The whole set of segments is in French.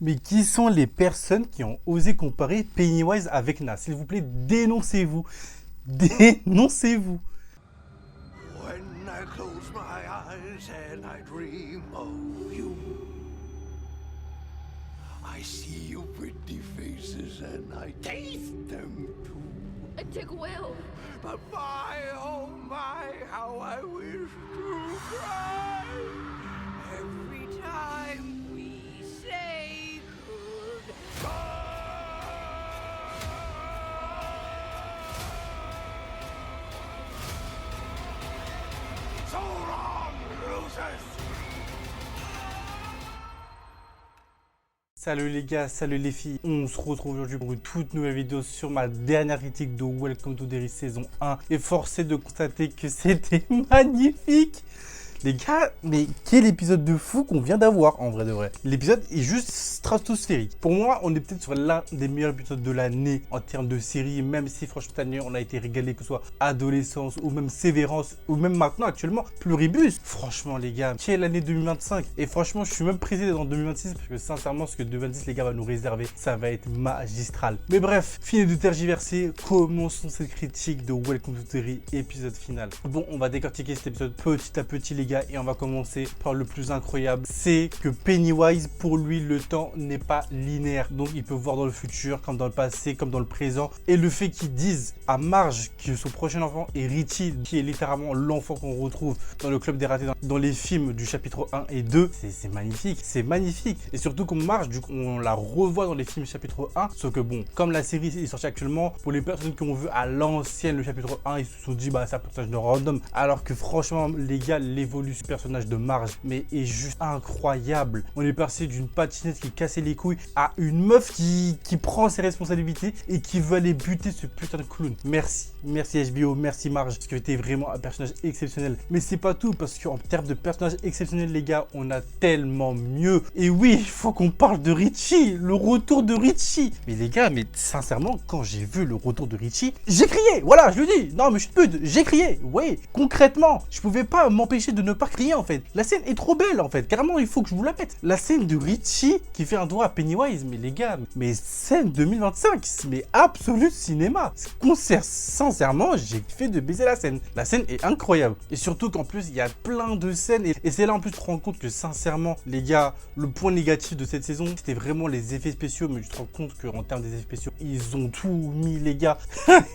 Mais qui sont les personnes qui ont osé comparer Pennywise avec Na? S'il vous plaît, dénoncez-vous. Dénoncez-vous. When I close my eyes and I dream of you, I see your pretty faces and I taste them too. Dick Will. But my, oh my, how I wish to cry every time we say goodbye. So long, losers! Salut les gars, salut les filles, on se retrouve aujourd'hui pour une toute nouvelle vidéo sur ma dernière critique de Welcome to Derry saison 1. Et forcé de constater que c'était magnifique. Les gars, mais quel épisode de fou qu'on vient d'avoir en vrai de vrai. L'épisode est juste stratosphérique. Pour moi, on est peut-être sur l'un des meilleurs épisodes de l'année en termes de série, même si franchement cette année on a été régalé, que ce soit Adolescence ou même Sévérance ou même maintenant actuellement Pluribus. Franchement les gars, quelle année 2025. Et franchement, je suis même pressé dans 2026 parce que sincèrement, ce que 2026 les gars va nous réserver, ça va être magistral. Mais bref, fini de tergiverser, commençons cette critique de Welcome to Derry épisode final. Bon, on va décortiquer cet épisode petit à petit les gars, et on va commencer par le plus incroyable, c'est que Pennywise, pour lui, le temps n'est pas linéaire. Donc il peut voir dans le futur, comme dans le passé, comme dans le présent. Et le fait qu'ils disent à Marge que son prochain enfant est Richie, qui est littéralement l'enfant qu'on retrouve dans le Club des Ratés, dans les films du chapitre 1 et 2, c'est magnifique, c'est magnifique. Et surtout qu'on Marge, du coup, on la revoit dans les films chapitre 1, sauf que bon, comme la série est sortie actuellement, pour les personnes qui ont vu à l'ancienne le chapitre 1, ils se sont dit, bah c'est un personnage de random. Alors que franchement, les gars, l'évolution ce personnage de Marge mais est juste incroyable. On est passé d'une patinette qui cassait les couilles à une meuf qui prend ses responsabilités et qui veut aller buter ce putain de clown. Merci HBO, merci Marge, parce que t'es vraiment un personnage exceptionnel. Mais c'est pas tout, parce qu'en termes de personnage exceptionnel les gars, on a tellement mieux. Et oui, il faut qu'on parle de Richie, le retour de Richie. Mais les gars, mais sincèrement, quand j'ai vu le retour de Richie, j'ai crié, voilà, je le dis. Non mais je suis pute, j'ai crié, oui, concrètement. Je pouvais pas m'empêcher de ne pas crier en fait. La scène est trop belle en fait. Carrément, il faut que je vous la pète. La scène de Richie qui fait un doigt à Pennywise. Mais les gars, mais scène 2025, mais absolu cinéma. Ce concert, sincèrement, j'ai fait de baiser la scène. La scène est incroyable. Et surtout qu'en plus, il y a plein de scènes. Et c'est là en plus, tu te rends compte que sincèrement, les gars, le point négatif de cette saison, c'était vraiment les effets spéciaux. Mais tu te rends compte qu'en termes des effets spéciaux, ils ont tout mis, les gars.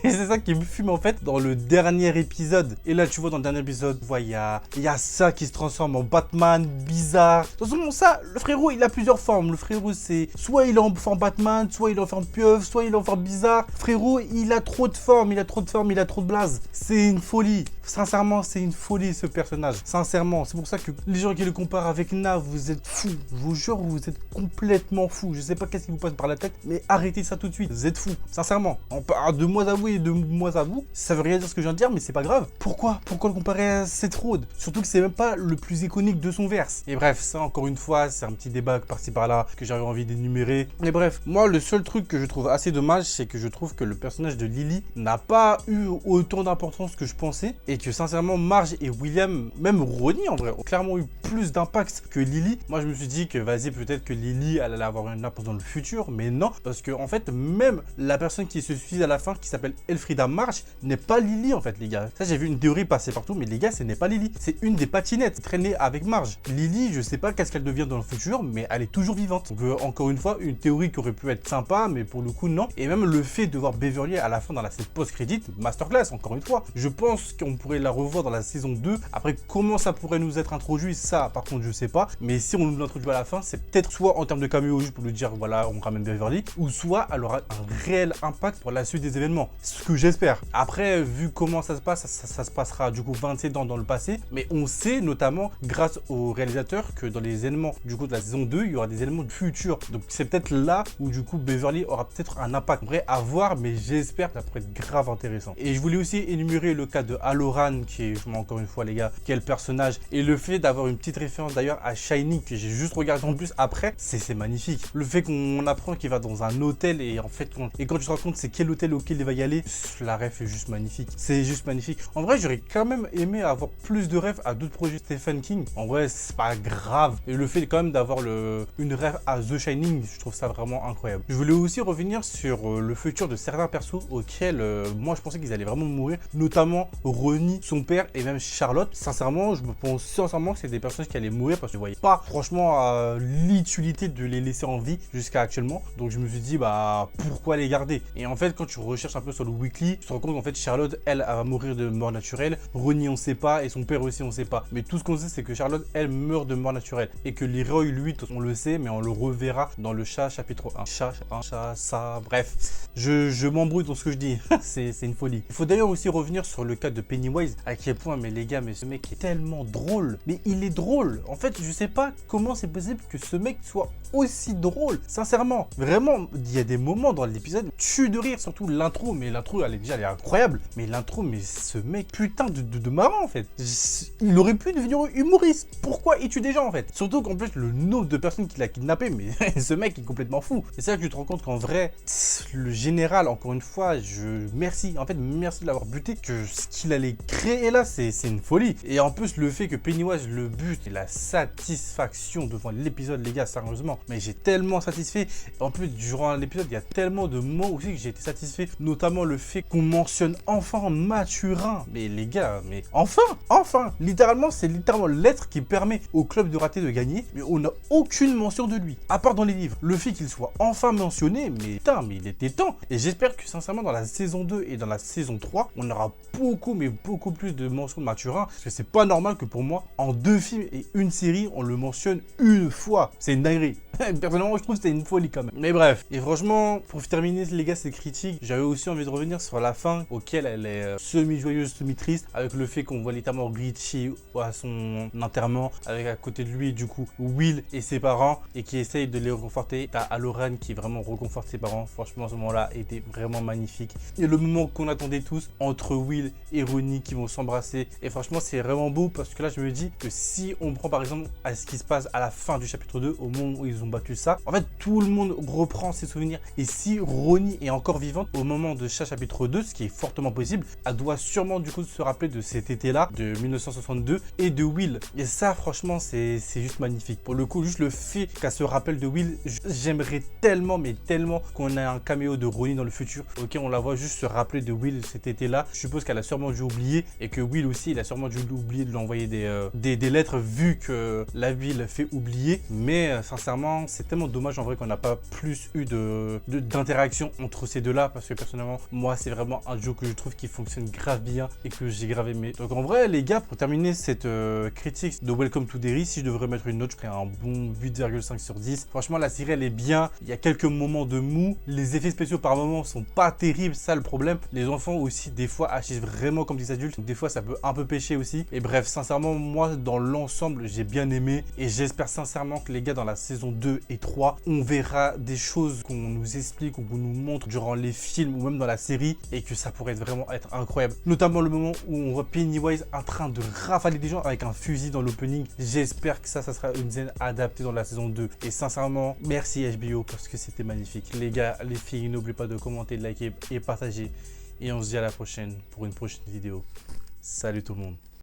Et c'est ça qui me fume en fait dans le dernier épisode. Et là, tu vois, dans le dernier épisode, il y a ça qui se transforme en Batman bizarre. De toute façon, ça, le frérot, il a plusieurs formes. Le frérot, c'est soit il est en forme Batman, soit il est en forme pieuvre, soit il est en forme bizarre. Frérot, il a trop de formes, il a trop de blaze. C'est une folie. Sincèrement, c'est une folie ce personnage. Sincèrement, c'est pour ça que les gens qui le comparent avec Na, vous êtes fous. Je vous jure, vous êtes complètement fous. Je sais pas qu'est-ce qui vous passe par la tête, mais arrêtez ça tout de suite. Vous êtes fous. Sincèrement, on parle de moi à vous et de moi à vous. Ça veut rien dire ce que je viens de dire, mais c'est pas grave. Pourquoi le comparer à cette fraude? Surtout que c'est même pas le plus iconique de son verse. Et bref, ça encore une fois, c'est un petit débat par-ci par-là que j'avais envie d'énumérer. Mais bref, moi le seul truc que je trouve assez dommage, c'est que je trouve que le personnage de Lily n'a pas eu autant d'importance que je pensais. Et que sincèrement, Marge et William, même Ronnie en vrai, ont clairement eu plus d'impact que Lily. Moi je me suis dit que vas-y, peut-être que Lily elle allait avoir une importance dans le futur. Mais non, parce que en fait, même la personne qui se suicide à la fin, qui s'appelle Elfrida March, n'est pas Lily en fait les gars. Ça j'ai vu une théorie passer partout, mais les gars, ce n'est pas Lily. C'est une des patinettes traînées avec Marge. Lily, je sais pas qu'est-ce qu'elle devient dans le futur, mais elle est toujours vivante. Donc encore une fois, une théorie qui aurait pu être sympa, mais pour le coup non. Et même le fait de voir Beverly à la fin dans la scène post-crédit, masterclass encore une fois. Je pense qu'on pourrait la revoir dans la saison 2. Après, comment ça pourrait nous être introduit, ça par contre je sais pas. Mais si on nous l'introduit à la fin, c'est peut-être soit en termes de caméo juste pour lui dire voilà, on ramène Beverly, ou soit elle aura un réel impact pour la suite des événements. Ce que j'espère. Après, vu comment ça se passe, ça se passera du coup 27 ans dans le passé, mais on sait notamment grâce au réalisateur que dans les éléments du coup de la saison 2, il y aura des éléments du futur. Donc c'est peut-être là où du coup Beverly aura peut-être un impact. En vrai, à voir, mais j'espère que ça pourrait être grave intéressant. Et je voulais aussi énumérer le cas de Halloran, qui est, encore une fois les gars, quel personnage, et le fait d'avoir une petite référence d'ailleurs à Shining que j'ai juste regardé en plus après, c'est magnifique. Le fait qu'on apprend qu'il va dans un hôtel et en fait quand tu te rends compte c'est quel hôtel auquel il va y aller, la ref est juste magnifique. C'est juste magnifique. En vrai, j'aurais quand même aimé avoir plus de rêves à d'autres projets Stephen King, en vrai, c'est pas grave. Et le fait quand même d'avoir une rêve à The Shining, je trouve ça vraiment incroyable. Je voulais aussi revenir sur le futur de certains persos auxquels moi je pensais qu'ils allaient vraiment mourir, notamment Ronnie, son père et même Charlotte. Sincèrement, je me pense sincèrement que c'est des personnages qui allaient mourir parce que je voyais pas franchement l'utilité de les laisser en vie jusqu'à actuellement. Donc je me suis dit bah pourquoi les garder. Et en fait quand tu recherches un peu sur le weekly, tu te rends compte qu'en fait Charlotte elle va mourir de mort naturelle, Ronnie on sait pas et son père aussi on sait pas. Mais tout ce qu'on sait c'est que Charlotte elle meurt de mort naturelle et que Leroy lui on le sait mais on le reverra dans le chat chapitre 1. Ça, bref. Je m'embrouille dans ce que je dis. c'est une folie. Il faut d'ailleurs aussi revenir sur le cas de Pennywise. À quel point, mais les gars, mais ce mec est tellement drôle. Mais il est drôle. En fait, je sais pas comment c'est possible que ce mec soit aussi drôle. Sincèrement, vraiment, il y a des moments dans l'épisode, tue de rire, surtout l'intro. Mais l'intro, elle est incroyable. Mais l'intro, mais ce mec, putain de marrant en fait. Il aurait pu devenir humoriste. Pourquoi il tue des gens en fait? Surtout qu'en plus, le nombre de personnes qu'il a kidnappé, mais ce mec est complètement fou. Et c'est là que tu te rends compte qu'en vrai, le général, encore une fois, merci de l'avoir buté, que ce qu'il allait créer là, c'est une folie. Et en plus, le fait que Pennywise le bute et la satisfaction devant l'épisode, les gars, sérieusement, mais j'ai tellement satisfait. Et en plus, durant l'épisode, il y a tellement de mots aussi que j'ai été satisfait, notamment le fait qu'on mentionne enfin Mathurin. Mais les gars, mais enfin, littéralement, c'est littéralement l'être qui permet au club de raté de gagner, mais on n'a aucune mention de lui, à part dans les livres. Le fait qu'il soit enfin mentionné, mais putain, mais il était temps. Et j'espère que sincèrement dans la saison 2 et dans la saison 3, on aura beaucoup plus de mentions de Mathurin. Parce que c'est pas normal que pour moi, en 2 films et une série, on le mentionne une fois. C'est une dinguerie. Personnellement, je trouve que c'était une folie quand même. Mais bref. Et franchement, pour terminer les gars, ces critiques, j'avais aussi envie de revenir sur la fin, auquel elle est semi-joyeuse, semi-triste, avec le fait qu'on voit littéralement Richie à son enterrement, avec à côté de lui, du coup, Will et ses parents, et qui essaye de les réconforter. T'as Halloran qui vraiment réconforte ses parents. Franchement, ce moment-là était vraiment magnifique. Et le moment qu'on attendait tous, entre Will et Ronnie qui vont s'embrasser. Et franchement, c'est vraiment beau, parce que là, je me dis que si on prend par exemple à ce qui se passe à la fin du chapitre 2, au moment où ils ont battu ça, en fait, tout le monde reprend ses souvenirs. Et si Ronnie est encore vivante au moment de chapitre 2, ce qui est fortement possible, elle doit sûrement du coup se rappeler de cet été-là, de 1962, et de Will. Et ça, franchement, c'est juste magnifique. Pour le coup, juste le fait qu'elle se rappelle de Will, j'aimerais tellement, mais tellement qu'on ait un caméo de Ronnie dans le futur. Ok, on la voit juste se rappeler de Will cet été-là. Je suppose qu'elle a sûrement dû oublier, et que Will aussi, il a sûrement dû oublier de lui envoyer des lettres, vu que la ville fait oublier. Mais sincèrement, c'est tellement dommage en vrai qu'on n'a pas plus eu d'interaction entre ces deux-là, parce que personnellement, moi, c'est vraiment un duo que je trouve qui fonctionne grave bien et que j'ai grave aimé. Donc en vrai, les gars, pour terminer cette critique de Welcome to Derry, si je devrais mettre une note, je ferais un bon 8,5 sur 10. Franchement, la série, elle est bien. Il y a quelques moments de mou. Les effets spéciaux par moments sont pas terribles, ça le problème. Les enfants aussi, des fois, agissent vraiment comme des adultes. Donc des fois, ça peut un peu pêcher aussi. Et bref, sincèrement, moi, dans l'ensemble, j'ai bien aimé. Et j'espère sincèrement que les gars, dans la saison 2 et 3, on verra des choses qu'on nous explique ou qu'on nous montre durant les films ou même dans la série, et que ça pourrait vraiment être incroyable. Notamment le moment où on voit Pennywise en train de rafaler des gens avec un fusil dans l'opening. J'espère que ça sera une scène adaptée dans la saison 2. Et sincèrement, merci HBO parce que c'était magnifique. Les gars, les filles, n'oubliez pas de commenter, de liker et partager. Et on se dit à la prochaine pour une prochaine vidéo. Salut tout le monde.